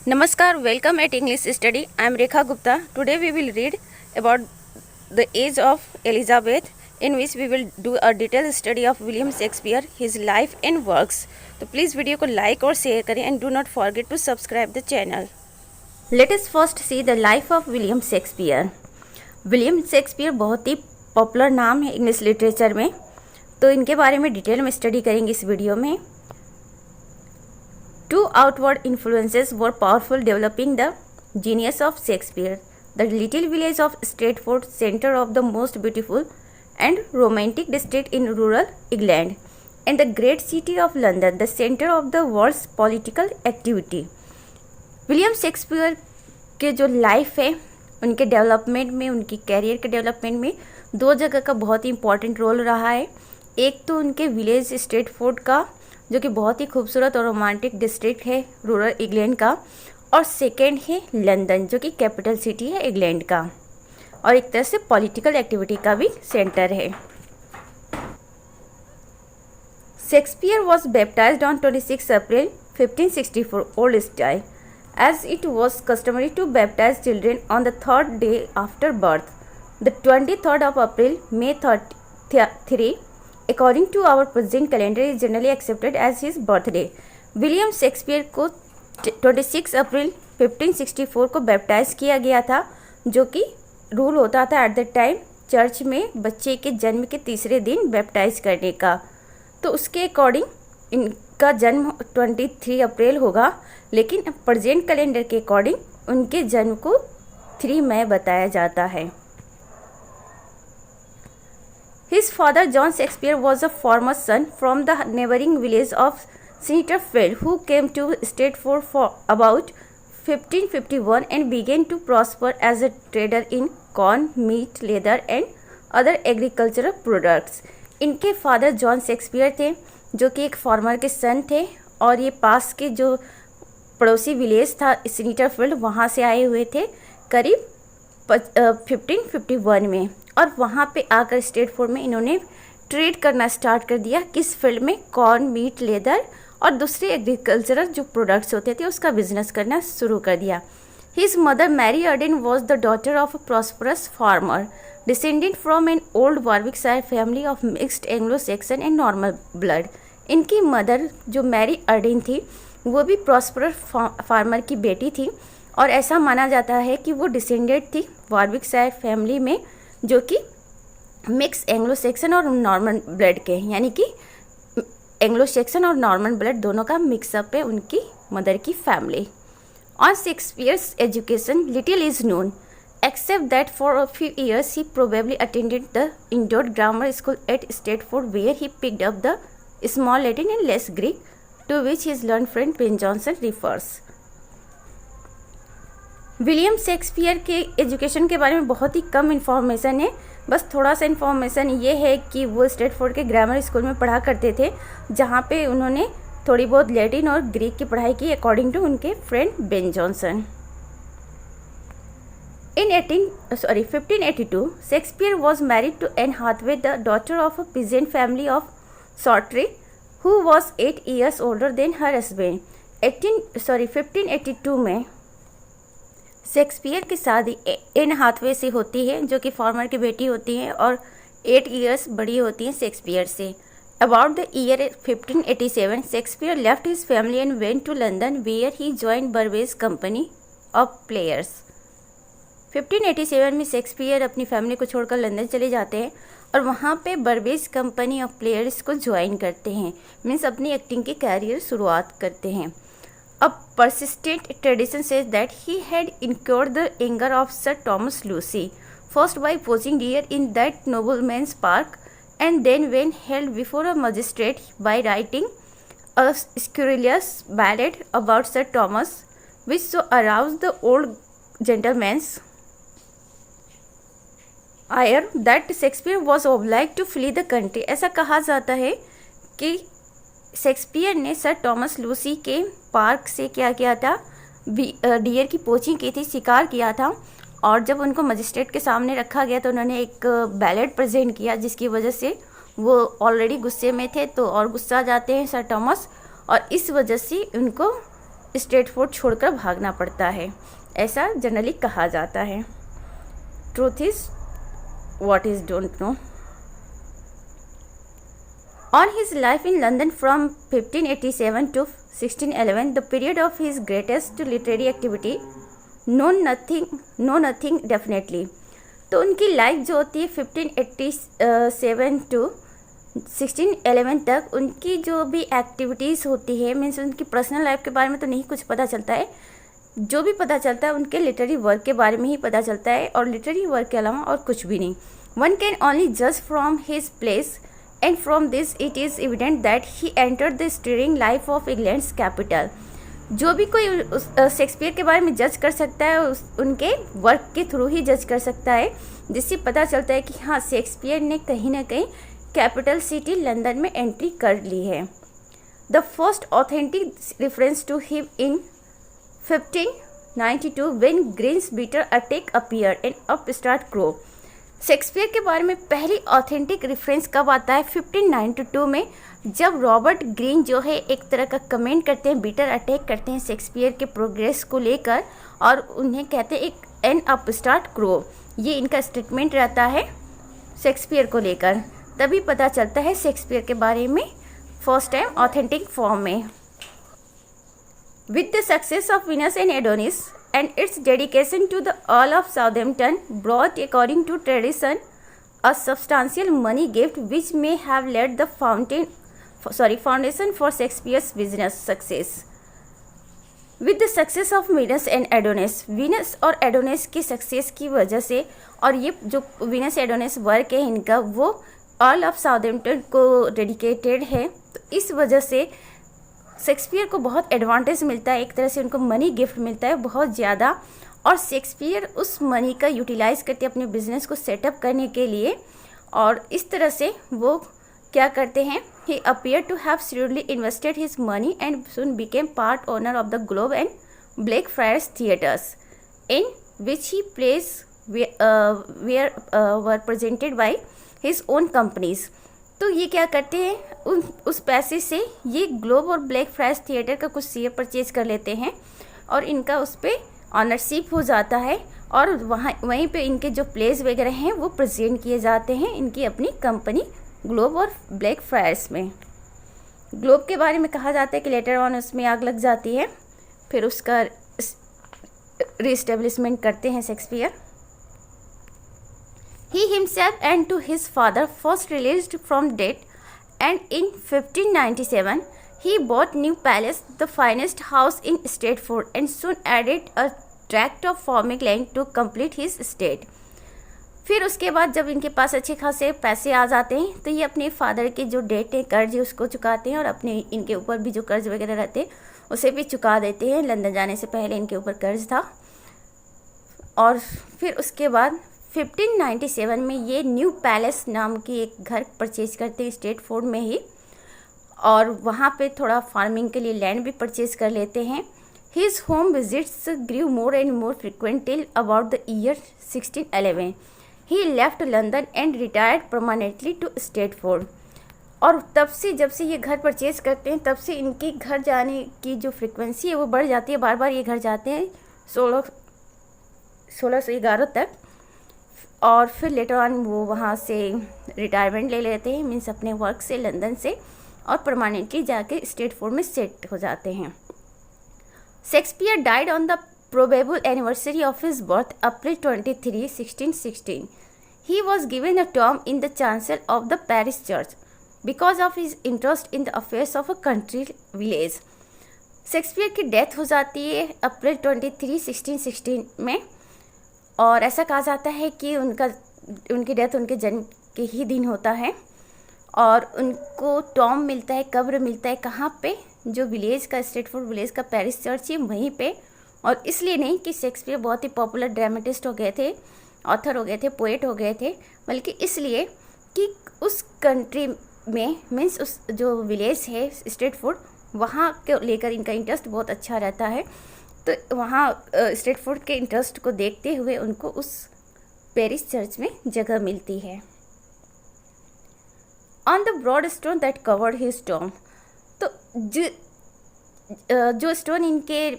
Namaskar, welcome at English Study. I am Rekha Gupta. Today we will read about the age of Elizabeth, in which we will do a detailed study of William Shakespeare, his life and works. तो please video को like और share करें and do not forget to subscribe the channel. Let us first see the life of William Shakespeare. William Shakespeare बहुत ही popular नाम है English literature में, तो इनके बारे में डिटेल में स्टडी करेंगे इस वीडियो में. Two outward influences were powerful developing the genius of Shakespeare. The little village of Stratford, center of the most beautiful and romantic district in rural England, and the great city of London, the center of the world's political activity. William Shakespeare के जो life है उनके development में, उनकी career के development में दो जगह का बहुत ही इंपॉर्टेंट रोल रहा है. एक तो उनके विलेज स्ट्रेटफोर्ड का, जो कि बहुत ही खूबसूरत और रोमांटिक डिस्ट्रिक्ट है रूरल इंग्लैंड का, और सेकेंड है लंदन, जो कि कैपिटल सिटी है इंग्लैंड का और एक तरह से पॉलिटिकल एक्टिविटी का भी सेंटर है. Shakespeare was baptised on 26 April 1564 old style, as it was customary to baptize children on the third day after birth. The 23rd of April, May 3, according to our present calendar, is generally accepted as his birthday. William Shakespeare को 26 अप्रैल 1564 को baptise किया गया था, जो कि rule होता था at the time church में बच्चे के जन्म के तीसरे दिन बैप्टाइज करने का. तो उसके अकॉर्डिंग इनका जन्म 23 अप्रैल होगा, लेकिन प्रेजेंट कैलेंडर के अकॉर्डिंग उनके जन्म को 3 मई बताया जाता है. His father John Shakespeare was a farmer's son from the neighboring village of Snitterfield, who came to Stratford for about 1551 and began to prosper as a trader in corn, meat, leather and other agricultural products. इनके father John Shakespeare थे, जो कि एक farmer के सन थे, और ये पास के जो पड़ोसी विलेज था स्नीटरफील्ड, वहाँ से आए हुए थे करीब 1551 में, और वहाँ पे आकर स्ट्रेटफोर्ड में इन्होंने ट्रेड करना स्टार्ट कर दिया. किस फील्ड में? कॉर्न, मीट, लेदर और दूसरे एग्रीकल्चरल जो प्रोडक्ट्स होते थे उसका बिजनेस करना शुरू कर दिया. His mother Mary Arden was the daughter of a prosperous farmer descended from an old Warwickshire family of mixed Anglo Saxon and Norman blood. इनकी मदर जो मैरी अर्डेन थी वो भी प्रॉस्परस फार्मर की बेटी थी, और ऐसा माना जाता है कि वो डिसेंडेड थी वार्विकशायर फैमिली में, जो कि मिक्स एंग्लो सैक्सन और नॉर्मन ब्लड के, यानी कि एंग्लो सैक्सन और नॉर्मन ब्लड दोनों का मिक्सअप है उनकी मदर की family. On Shakespeare's education little is known, except that for a few years he probably attended the indoor grammar school at Stratford, where he picked up the small Latin and less Greek, to which his learned friend Ben Jonson refers. William Shakespeare के education के बारे में बहुत ही कम information है. बस थोड़ा सा information ये है कि वो स्ट्रेटफोर्ड के ग्रामर स्कूल में पढ़ा करते थे, जहाँ पे उन्होंने थोड़ी बहुत लैटिन और ग्रीक की पढ़ाई की अकॉर्डिंग टू उनके friend Ben Jonson. In 1582, Shakespeare was married to Anne Hathaway, the daughter of a peasant family of Shortry, who was 8 years older than her husband. 1582 में शेक्सपियर की शादी एन हाथवे से होती है, जो कि फार्मर की बेटी होती हैं और 8 इयर्स बड़ी होती हैं शेक्सपियर से. About the year 1587, Shakespeare left his family and went to London, where he joined Burbage Company of Players. 1587 में शेक्सपियर अपनी फैमिली को छोड़कर लंदन चले जाते हैं और वहाँ पे बर्बेज कंपनी ऑफ प्लेयर्स को ज्वाइन करते हैं, मीन्स अपनी एक्टिंग की कैरियर शुरुआत करते हैं. A persistent tradition says that he had incurred the anger of sir Thomas Lucy, first by poaching deer in that nobleman's park, and then when held before a magistrate by writing a scurrilous ballad about sir Thomas, which so arouse the old gentleman's ire that Shakespeare was obliged to flee the country. ऐसा कहा जाता है कि Shakespeare ने sir Thomas Lucy के park से क्या किया था, डियर की पोचिंग की थी, शिकार किया था, और जब उनको मजिस्ट्रेट के सामने रखा गया तो उन्होंने एक बैलेट प्रेजेंट किया, जिसकी वजह से वो ऑलरेडी गुस्से में थे, तो और गुस्सा जाते हैं सर थॉमस, और इस वजह से उनको स्ट्रेटफोर्ड छोड़कर भागना पड़ता है, ऐसा जनरली कहा जाता है। Truth is what is don't know. On his life in London from 1587 to 1611, the period of his greatest literary activity, know nothing definitely। तो उनकी लाइफ जो होती है 1587 टू 1611 तक, उनकी जो भी एक्टिविटीज़ होती है, मीन्स उनकी पर्सनल लाइफ के बारे में तो नहीं कुछ पता चलता है, जो भी पता चलता है उनके लिटरेरी वर्क के बारे में ही पता चलता है, और लिटरेरी वर्क के अलावा और कुछ भी नहीं। वन कैन ओनली जज from his place, and from this it is evident that he entered the stirring life of England's capital। जो भी कोई शेक्सपियर के बारे में जज कर सकता है उनके वर्क के थ्रू ही जज कर सकता है, जिससे पता चलता है कि हाँ, शेक्सपियर ने कहीं ना कहीं कैपिटल सिटी लंदन में एंट्री कर ली है। The first authentic reference to him in 1592 when Greene's bitter attack appear and upstart crow. Shakespeare के बारे में पहली ऑथेंटिक रेफरेंस कब आता है? 1592 में, जब रॉबर्ट ग्रीन जो है एक तरह का कमेंट करते हैं, बीटर अटैक करते हैं शेक्सपियर के प्रोग्रेस को लेकर, और उन्हें कहते हैं एक एन अपस्टार्ट क्रो। ये इनका स्टेटमेंट रहता है शेक्सपियर को लेकर। तभी पता चलता है शेक्सपियर के बारे में फर्स्ट टाइम ऑथेंटिक फॉर्म में। With the success of Venus and Adonis and its dedication to the Earl of Southampton brought, according to tradition, a substantial money gift which may have laid the foundation for Shakespeare's business success। With the success of Venus and Adonis, Venus और Adonis की success की वजह से, और ये जो Venus Adonis work है इनका, वो Earl of Southampton को डेडिकेटेड है, तो इस वजह से शेक्सपियर को बहुत एडवांटेज मिलता है, एक तरह से उनको मनी गिफ्ट मिलता है बहुत ज़्यादा, और शेक्सपियर उस मनी का यूटिलाइज़ करते अपने बिजनेस को सेटअप करने के लिए, और इस तरह से वो क्या करते हैं, his appear to have shrewdly invested his money and soon became part owner of the Globe and Blackfriars theatres in which his plays were presented by his own companies. तो ये क्या करते हैं, उस पैसे से ये ग्लोब और ब्लैकफ्रायर्स थिएटर का कुछ शेयर परचेज कर लेते हैं, और इनका उस पर ऑनरशिप हो जाता है, और वहीं पे इनके जो प्लेस वगैरह हैं वो प्रेजेंट किए जाते हैं इनकी अपनी कंपनी ग्लोब और ब्लैकफ्रायर्स में। ग्लोब के बारे में कहा जाता है कि लेटर ऑन उसमें आग लग जाती है, फिर उसका रीस्टेब्लिशमेंट करते हैं Shakespeare. He himself and to his father first released from debt, and in 1597 he bought New Palace, the finest house in Stratford, and soon added a tract of farming land to complete his estate। फिर उसके बाद जब इनके पास अच्छे खासे पैसे आ जाते हैं, तो ये अपने फादर के जो डेट है, कर्ज है, उसको चुकाते हैं, और अपने इनके ऊपर भी जो कर्ज वगैरह रहते हैं उसे भी चुका देते हैं। लंदन जाने से पहले इनके ऊपर कर्ज था, और फिर उसके बाद 1597 में ये न्यू पैलेस नाम की एक घर परचेज करते हैं स्ट्रेटफोर्ड में ही, और वहाँ पे थोड़ा फार्मिंग के लिए लैंड भी परचेज कर लेते हैं। His home visits grew more and more frequent till about the year 1611। He left London and retired permanently to Stratford. और तब से, जब से ये घर परचेज करते हैं, तब से इनकी घर जाने की जो फ्रिक्वेंसी है वो बढ़ जाती है, बार बार ये घर जाते हैं 1611 तक, और फिर लेटर ऑन वो वहाँ से रिटायरमेंट ले लेते हैं, मीन्स अपने वर्क से लंदन से, और परमानेंटली जाके स्ट्रेटफोर्ड में सेट हो जाते हैं। Shakespeare died on the probable anniversary of his birth April 23, 1616। He was given a term in the chancel of the parish church because of his interest in the affairs of a country village. Shakespeare की death हो जाती है अप्रैल 23, 1616 में, और ऐसा कहा जाता है कि उनकी डेथ उनके जन्म के ही दिन होता है, और उनको टॉम मिलता है, कब्र मिलता है कहाँ पे, जो विलेज का, स्ट्रेटफोर्ड विलेज का पैरिश चर्च है वहीं पे। और इसलिए नहीं कि शेक्सपियर बहुत ही पॉपुलर ड्रामेटिस्ट हो गए थे, ऑथर हो गए थे, पोएट हो गए थे, बल्कि इसलिए कि उस कंट्री में, मीन्स उस जो विलेज है स्ट्रेटफोर्ड, वहाँ के लेकर इनका इंटरेस्ट बहुत अच्छा रहता है। तो वहाँ स्ट्रेटफोर्ड के इंटरेस्ट को देखते हुए उनको उस पैरिश चर्च में जगह मिलती है। On the broad stone that covered his tomb. तो जो स्टोन इनके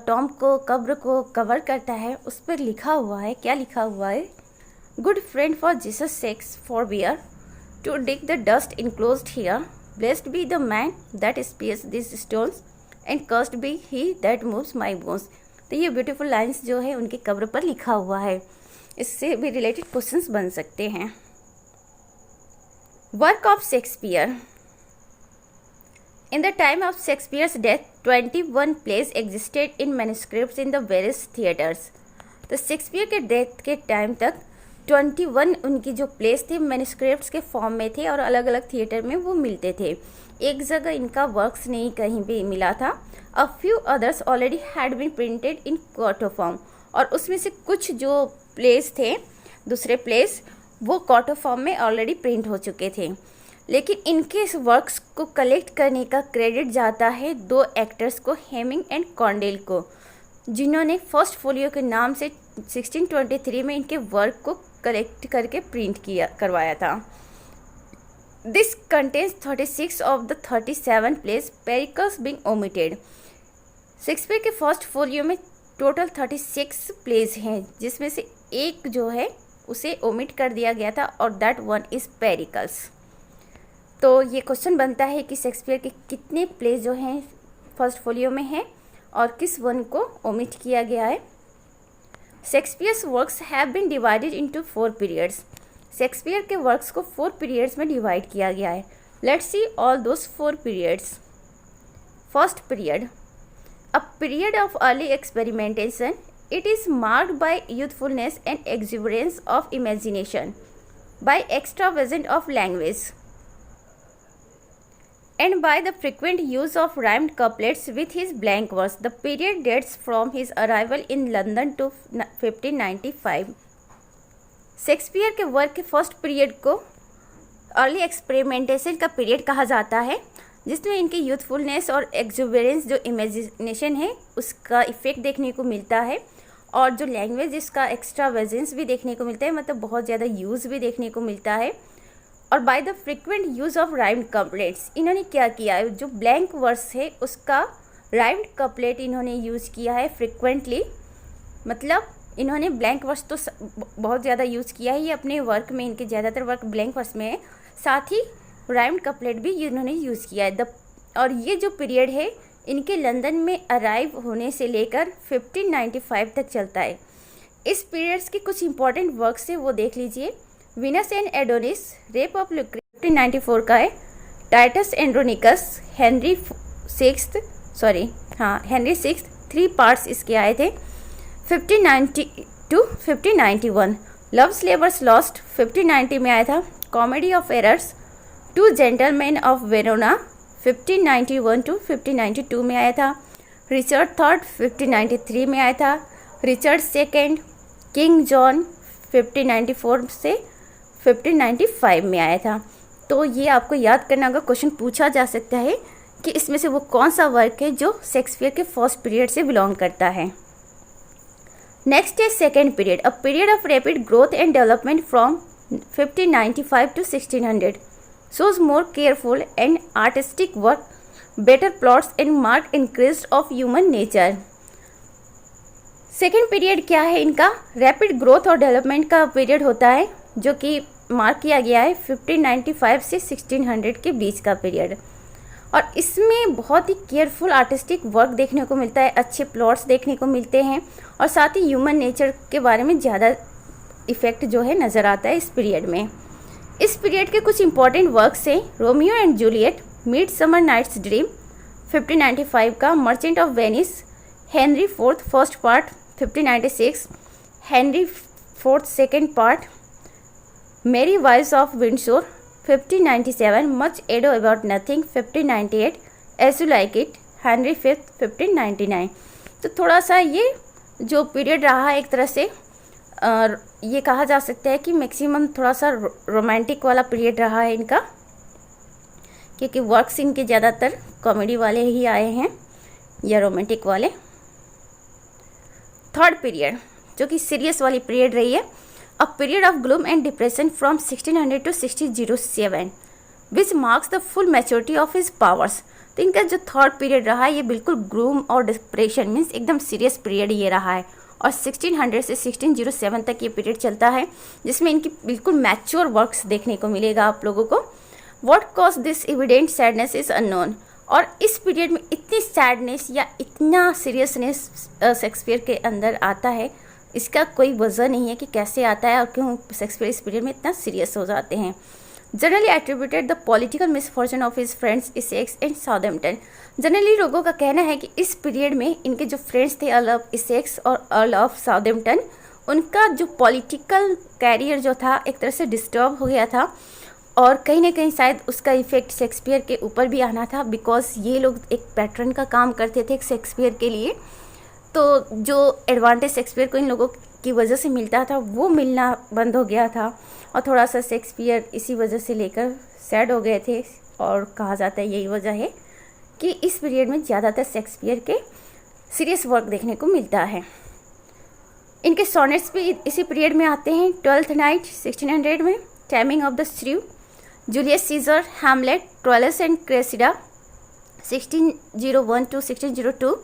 टॉम को कब्र को कवर करता है उस पर लिखा हुआ है, क्या लिखा हुआ है? Good friend for Jesus sake for bear to dig the dust enclosed here, blessed be the man that spares this stones and cursed be he that moves my bones. तो ये ब्यूटीफुल लाइन्स जो है उनकी कब्र पर लिखा हुआ है, इससे भी रिलेटेड क्वेश्चंस बन सकते हैं। Work of Shakespeare. In the time of Shakespeare's death, 21 plays existed in manuscripts in the various theatres. तो शेक्सपियर के डेथ के टाइम तक 21 उनकी जो प्लेस थे मैन्युस्क्रिप्ट्स के फॉर्म में थे और अलग अलग थिएटर में वो मिलते थे। एक जगह इनका वर्क्स नहीं कहीं भी मिला था। A few others already had been printed in quarto form, और उसमें से कुछ जो प्लेस थे, दूसरे प्लेस, वो क्वार्टो फॉर्म में ऑलरेडी प्रिंट हो चुके थे। लेकिन इनके इस वर्क्स को कलेक्ट करने का क्रेडिट जाता है दो एक्टर्स को, हेमिंग एंड कॉन्डेल को, जिन्होंने फर्स्ट फोलियो के नाम से 1623 में इनके वर्क को कलेक्ट करके प्रिंट करवाया था। This contains 36 of the 37 place, Pericles being omitted. Shakespeare के फर्स्ट फोलियो में टोटल 36 प्लेस हैं, जिसमें से एक जो है उसे ओमिट कर दिया गया था और दैट वन इज़ पेरिकल्स। तो ये क्वेश्चन बनता है कि शेक्सपियर के कितने प्लेस जो हैं फर्स्ट फोलियो में हैं और किस वन को ओमिट किया गया है। Shakespeare's works have been divided into 4 periods. Shakespeare के वर्क्स को 4 पीरियड्स में डिवाइड किया गया है। Let's see all those 4 periods. First period, a period of early experimentation. It is marked by youthfulness and exuberance of imagination, by extravagant of language, and by the frequent use of rhymed couplets with his blank verse. The period dates from his arrival in London to 1595. Shakespeare के work के first period को early experimentation का period कहा जाता है, जिसमें इनकी youthfulness और एक्सुबरेंस जो इमेजिनेशन है उसका इफेक्ट देखने को मिलता है, और जो लैंग्वेज इसका एक्स्ट्रावेजेंस भी देखने को मिलता है, मतलब बहुत ज़्यादा यूज़ भी देखने को मिलता है। और by the frequent use of rhymed couplets, इन्होंने क्या किया है, जो ब्लैंक वर्स है उसका राइम्ड कपलेट इन्होंने यूज़ किया है फ्रिक्वेंटली। मतलब इन्होंने ब्लैंक वर्स तो बहुत ज़्यादा यूज़ किया है, ये अपने वर्क में, इनके ज़्यादातर वर्क ब्लैंक वर्स में है, साथ ही राइम्ड कपलेट भी इन्होंने यूज़ किया है। और ये जो पीरियड है इनके लंदन में अराइव होने से लेकर 1595 तक चलता है। इस पीरियड्स के कुछ इंपॉर्टेंट वर्क्स हैं, वो देख लीजिए। Venus and Adonis, rape of Lucretia 1594 का है। Titus Andronicus, Henry six 3 parts इसके आए थे 1590 to 1591। लव स्लेवर्स लॉस्ट 1590 में आया था। Comedy of errors, 2 gentleman of Verona 1591 to 1592 में आया था। रिचर्ड थर्ड 1593 में आया था। रिचर्ड सेकेंड, किंग जॉन 1594 से 1595 में आया था। तो ये आपको याद करना होगा, क्वेश्चन पूछा जा सकता है कि इसमें से वो कौन सा वर्क है जो शेक्सपियर के फर्स्ट पीरियड से बिलोंग करता है। नेक्स्ट है second period, a period of rapid growth and development from 1595 to 1600, shows more careful and artistic work, better plots and marked increase of human nature। Second period क्या है इनका, rapid growth और development का period होता है, जो कि mark किया गया है 1595 से 1600 के बीच का पीरियड। और इसमें बहुत ही केयरफुल आर्टिस्टिक वर्क देखने को मिलता है, अच्छे प्लॉट्स देखने को मिलते हैं, और साथ ही ह्यूमन नेचर के बारे में ज़्यादा इफेक्ट जो है नज़र आता है इस पीरियड में। इस पीरियड के कुछ इंपॉर्टेंट वर्क्स हैं। Romeo and Juliet, midsummer night's dream 1595 का, merchant of Venice, Henry fourth first part 1596, Henry fourth second part, merry wives of Windsor 1597, much ado about nothing 1598, as you like it, Henry fifth 1599। तो थोड़ा सा ये जो period रहा है एक तरह से ये कहा जा सकता है कि मैक्सिमम थोड़ा सा रोमांटिक वाला पीरियड रहा है इनका, क्योंकि वर्क्स इनके ज़्यादातर कॉमेडी वाले ही आए हैं या रोमांटिक वाले। थर्ड पीरियड जो कि सीरियस वाली पीरियड रही है, अ period of gloom and depression from 1600 to 1607, which marks the full maturity of his powers. तो इनका जो थर्ड पीरियड रहा है ये बिल्कुल ग्लूम और डिप्रेशन मीन्स एकदम सीरियस पीरियड ये रहा है। और 1600 से 1607 तक ये पीरियड चलता है, जिसमें इनकी बिल्कुल मैच्योर वर्क्स देखने को मिलेगा आप लोगों को। What cause this evident sadness is unknown. और इस पीरियड में इतनी सैडनेस या इतना सीरियसनेस शेक्सपियर के अंदर आता है, इसका कोई वजह नहीं है कि कैसे आता है और क्यों शेक्सपियर इस पीरियड में इतना सीरियस हो जाते हैं। Generally attributed the political misfortune of his friends Essex and Southampton. Generally लोगों का कहना है कि इस पीरियड में इनके जो फ्रेंड्स थे अर्ल ऑफ इसेक्स और अर्ल ऑफ साउथहैम्पटन, उनका जो पॉलिटिकल कैरियर जो था एक तरह से डिस्टर्ब हो गया था और कहीं ना कहीं शायद उसका इफेक्ट शेक्सपियर के ऊपर भी आना था, बिकॉज ये लोग एक पैटर्न का काम करते थे शेक्सपियर के लिए। तो जो एडवांटेज शेक्सपियर को इन लोगों की वजह से मिलता था वो मिलना बंद हो गया था और थोड़ा सा शेक्सपियर इसी वजह से लेकर सैड हो गए थे। और कहा जाता है यही वजह है कि इस पीरियड में ज़्यादातर शेक्सपियर के सीरियस वर्क देखने को मिलता है। इनके सोनेट्स भी इसी पीरियड में आते हैं। 12th नाइट 1600 में, taming of the shrew, Julius Caesar, Hamlet, Troilus and Cressida 1601 to 1602,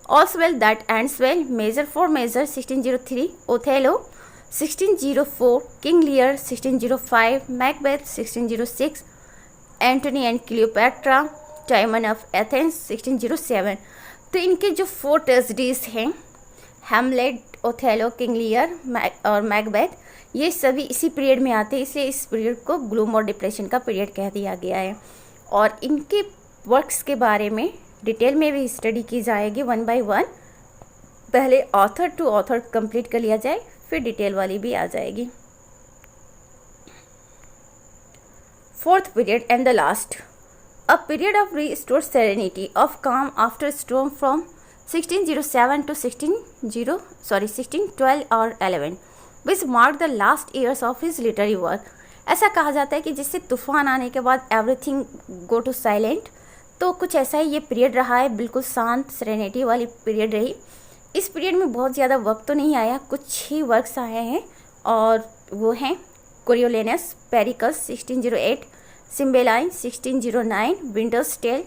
all's well that ends well, measure for measure 1603, Othello 1604, King Lear 1605, Macbeth 1606, Antony and Cleopatra, Timon of Athens 1607। तो इनके जो 4 tragedies हैं, Hamlet, Othello, King Lear और Macbeth, ये सभी इसी period में आते हैं, इसलिए इस पीरियड को ग्लूम और डिप्रेशन का पीरियड कह दिया गया है। और इनके वर्क्स के बारे में डिटेल में भी स्टडी की जाएगी 1 by 1। पहले ऑथर टू ऑथर कंप्लीट कर लिया जाए, फिर डिटेल वाली भी आ जाएगी। 4th period and the last, a period of restored serenity of काम आफ्टर स्टॉर्म फ्रॉम 1607 to 1612 और 11, which mark the last years of his literary work. ऐसा कहा जाता है कि जिससे तूफान आने के बाद एवरीथिंग गो टू साइलेंट, तो कुछ ऐसा ही ये पीरियड रहा है, बिल्कुल शांत सेरेनिटी वाली पीरियड रही। इस पीरियड में बहुत ज़्यादा वक्त तो नहीं आया, कुछ ही वर्क्स आए हैं और वो हैं Coriolanus, Pericles 1608, Cymbeline 1609, winter's tale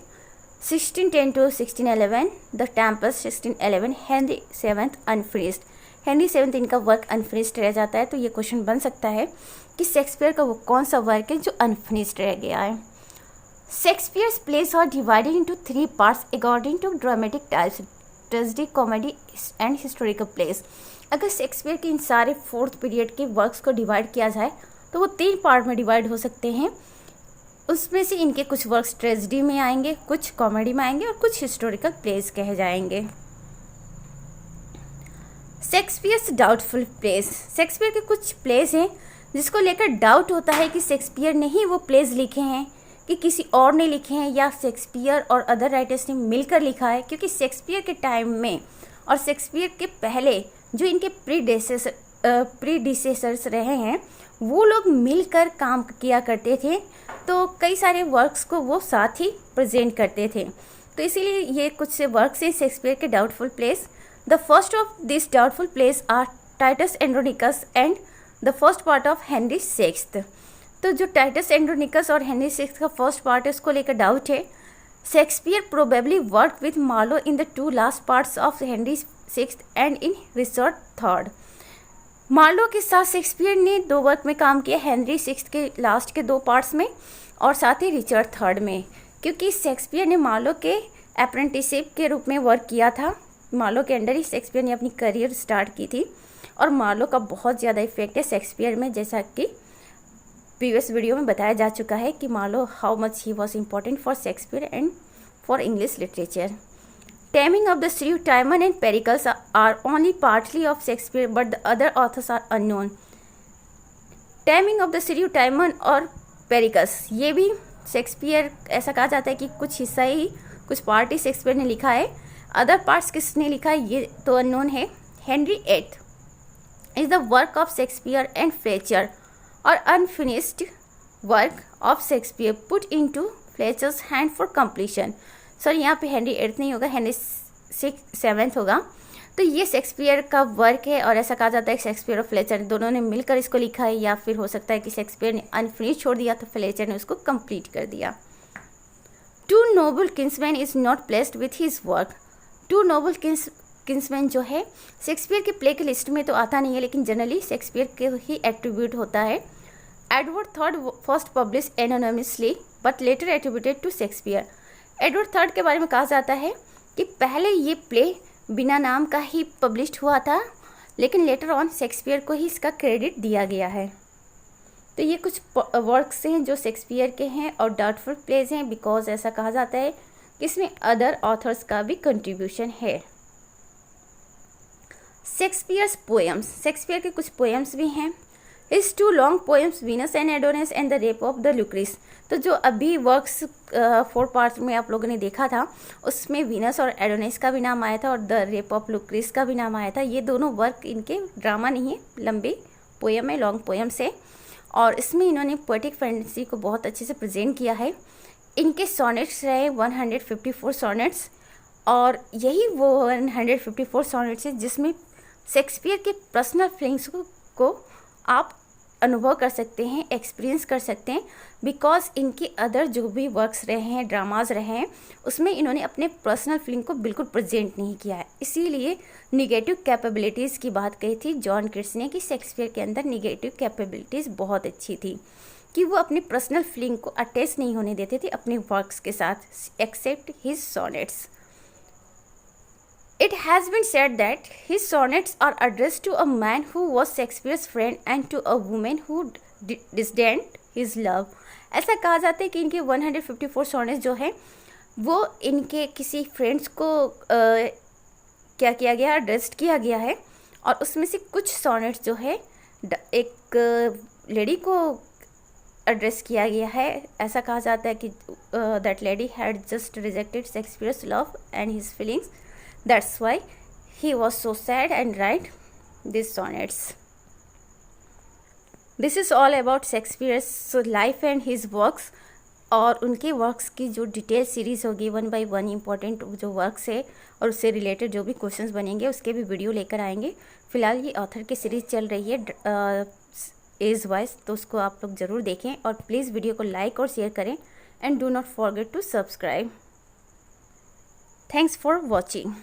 1610 to 1611, the tempest 1611, Henry 7th unfinished. Henry 7th इनका वर्क अनफिनिश्ड रह जाता है, तो ये क्वेश्चन बन सकता है कि शेक्सपियर का वो कौन सा वर्क है जो अनफिनिश्ड रह गया है। Shakespeare's plays are divided into 3 parts according to dramatic types, tragedy, comedy and historical plays. अगर शेक्सपियर के इन सारे 4th पीरियड के वर्क्स को डिवाइड किया जाए तो वो 3 पार्ट में डिवाइड हो सकते हैं। उसमें से इनके कुछ वर्क्स ट्रेजेडी में आएंगे, कुछ कॉमेडी में आएंगे और कुछ हिस्टोरिकल प्लेस कहे जाएंगे। शेक्सपियर्स डाउटफुल प्लेस, शेक्सपियर के कुछ प्लेस हैं जिसको लेकर डाउट होता है कि शेक्सपियर ने ही वो प्लेस लिखे हैं कि किसी और ने लिखे हैं या शेक्सपियर और अदर राइटर्स ने मिलकर लिखा है, क्योंकि शेक्सपियर के टाइम में और शेक्सपियर के पहले जो इनके प्रीडिसेसर्स रहे हैं वो लोग मिलकर काम किया करते थे, तो कई सारे वर्क्स को वो साथ ही प्रेजेंट करते थे। तो इसीलिए ये कुछ से वर्क्स हैं शेक्सपियर के doubtful plays. The first of this doubtful play are Titus Andronicus and the first part of Henry 6th। तो जो टाइटस एंड्रोनिकस और हेनरी 6th का फर्स्ट पार्ट है उसको लेकर डाउट है। Shakespeare probably work with Marlowe in the 2 last parts of Henry 6th and in Richard 3rd। Marlowe के साथ शेक्सपियर ने 2 वर्क में काम किया, हेनरी 6th के लास्ट के 2 पार्ट्स में और साथ ही रिचर्ड 3rd में, क्योंकि शेक्सपियर ने मार्लो के अप्रेंटिसशिप के रूप में वर्क किया था। मार्लो के अंडर ही शेक्सपियर ने अपनी करियर स्टार्ट की थी और मार्लो का बहुत ज़्यादा इफेक्ट है शेक्सपियर में, जैसा कि प्रीवियस वीडियो में बताया जा चुका है कि Marlowe how much he was important for Shakespeare and for English literature. Taming of the Shrew, Timon and Pericles are only partly of Shakespeare, but the other authors are unknown. Taming of the Shrew, Timon और Pericles ये भी Shakespeare, ऐसा कहा जाता है कि कुछ हिस्सा ही, कुछ पार्ट ही शेक्सपियर ने लिखा है, अदर पार्ट्स किसने लिखा है ये तो अननोन है। Henry 8th is the work of Shakespeare and Fletcher or unfinished work of Shakespeare put into Fletcher's hand for completion। Sorry यहाँ पे हेनरी 8th नहीं होगा, हेनरी 7th होगा। तो ये शेक्सपियर का वर्क है और ऐसा कहा जाता है कि शेक्सपियर और फ्लेचर दोनों ने मिलकर इसको लिखा है, या फिर हो सकता है कि शेक्सपियर ने अनफिनिश छोड़ दिया तो फ्लेचर ने उसको कंप्लीट कर दिया। Two noble kinsmen is not placed with his work. Two noble kinsmen जो है शेक्सपियर के प्ले के लिस्ट में तो आता नहीं है, लेकिन जनरली शेक्सपियर के ही एट्रीब्यूट होता है। Edward third first publish anonymously but later attributed to Shakespeare. Edward third के बारे में कहा जाता है कि पहले ये प्ले बिना नाम का ही पब्लिश हुआ था, लेकिन लेटर ऑन शेक्सपियर को ही इसका क्रेडिट दिया गया है। तो ये कुछ वर्क्स हैं जो शेक्सपियर के हैं और डाउटफुल प्लेज हैं, बिकॉज ऐसा कहा जाता है कि इसमें अदर ऑथर्स का भी कंट्रीब्यूशन है। शेक्सपियर्स पोएम्स, शेक्सपियर के कुछ पोएम्स भी हैं। His two long poems Venus and Adonis and the rape of the Lucrece. तो जो अभी वर्क्स 4 पार्ट में आप लोगों ने देखा था, उसमें वीनस और एडोनिस का भी नाम आया था और द रेप ऑफ लुक्रीस का भी नाम आया था। ये दोनों वर्क इनके ड्रामा नहीं है, लंबे पोएम है, लॉन्ग पोएम्स है, और इसमें इन्होंने पोएटिक फैंटेसी को बहुत अच्छे से प्रेजेंट किया है। इनके सोनेट्स रहे 154 सोनेट्स, और यही वो 154 सोनेट्स है जिसमें शेक्सपियर के पर्सनल फीलिंग्स को आप अनुभव कर सकते हैं, एक्सपीरियंस कर सकते हैं, बिकॉज इनके अदर जो भी वर्क्स रहे हैं, ड्रामाज रहे हैं, उसमें इन्होंने अपने पर्सनल फीलिंग को बिल्कुल प्रेजेंट नहीं किया है। इसीलिए निगेटिव कैपेबिलिटीज़ की बात कही थी जॉन कीट्स ने कि शेक्सपियर के अंदर निगेटिव कैपेबिलिटीज़ बहुत अच्छी थी, कि वो अपनी पर्सनल फीलिंग को अटैच नहीं होने देते थे अपने वर्क्स के साथ, except his sonnets. It has been said that his sonnets are addressed to a man who was Shakespeare's friend and to a woman who disdained his love. ऐसा कहा जाता है कि इनके 154 सॉनेट्स जो हैं वो इनके किसी फ्रेंड्स को क्या किया गया, एड्रेस्ड किया गया है, और उसमें से कुछ सॉनेट्स जो है एक लेडी को एड्रेस किया गया है। ऐसा कहा जाता है कि that lady had just rejected Shakespeare's love and his feelings, that's why he was so sad and write these sonnets. This is all about Shakespeare's life and his works, और उनके वर्क्स की जो डिटेल सीरीज़ होगी 1 by 1 important जो works है और उससे related जो भी क्वेश्चंस बनेंगे उसके भी वीडियो लेकर आएंगे। फ़िलहाल ये ऑथर की सीरीज़ चल रही है एज वाइज, तो उसको आप लोग ज़रूर देखें, और प्लीज़ वीडियो को लाइक और शेयर करें, and do not forget to subscribe. Thanks for watching.